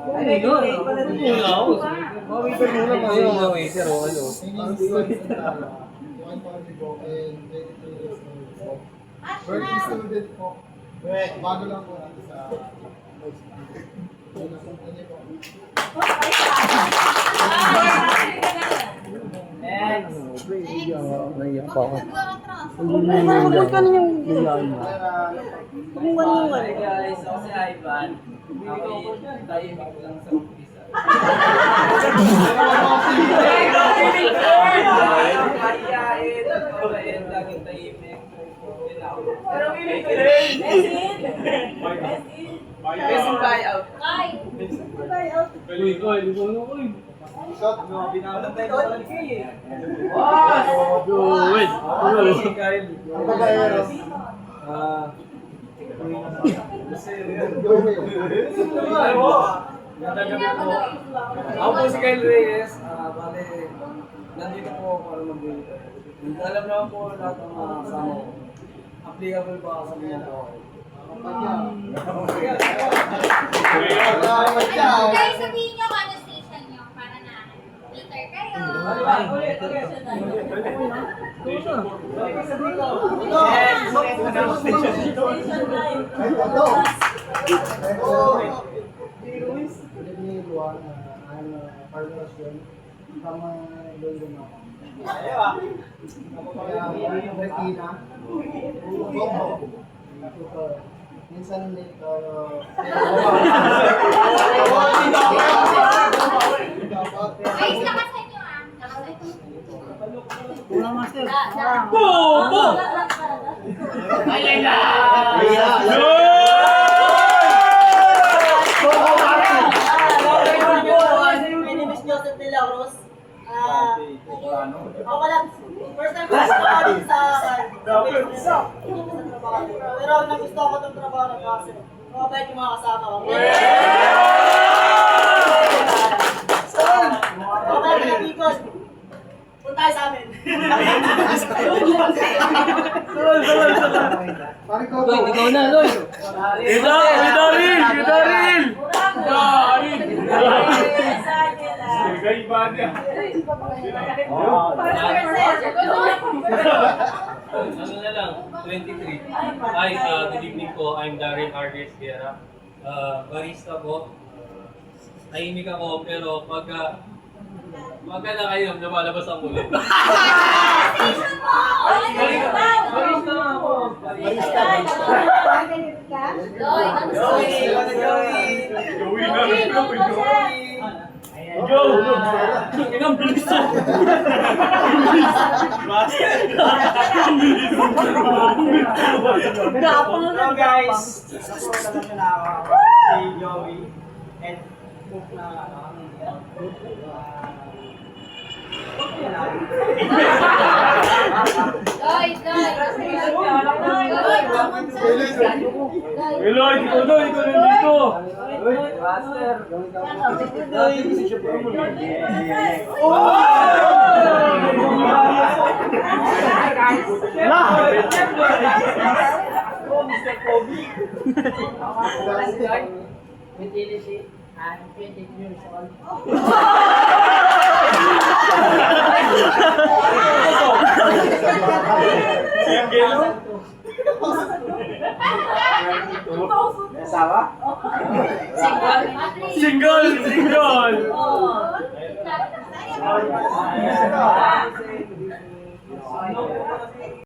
Ay, ito. Waiter muna kayo. Mga waiter, o ano. Working student po. Bago lang po natin sa... Naiyak pa ako. Huwag ka na yung... Hi guys, ako si Ivan. Ako tahimik lang sa umpisa. Mahihain, mabait, laging tahimik. Yun ako. Pero piling ko rin! Basic buyout. Uy, ano ko eh. Shot. Binabantay ko lang kayo eh. Wait. Pag-aero. Ako po si Kyle Reyes. Bale, nandito po ako para mag-date. Alam naman po lahat ng mga kasama ko. Applicable ba sa mga tao? Guys, sabihin nyo kung ano station nyo para na filter kayo. Minsan dito Guys, lakasan nyo ah. Lakasan nyo. Una master. My name is Joseph De La Cruz. Ako pala, first time ko sa dito sa pero nagusto ko itong trabaho ng kasi mabait yung mga kasama ko. Okay, mga Bicol. Punta tayo sa amin. Pare ko. Lloyd, ikaw na, Lloyd. Daryl! Ano na lang, 23. Hi, good evening po. I'm Daryl Harvey Sierra. Barista po. Tahimik ako, pero pagka na kayo, lumalabas ang ulit. Barista nga ako. Lloyd, ano Go! Inang bilis to! Hello guys! Support naman na ako. Si Joey. And cook na Lloyd, Eloy, ikaw nandito! Master. utility and 20 years old. Single!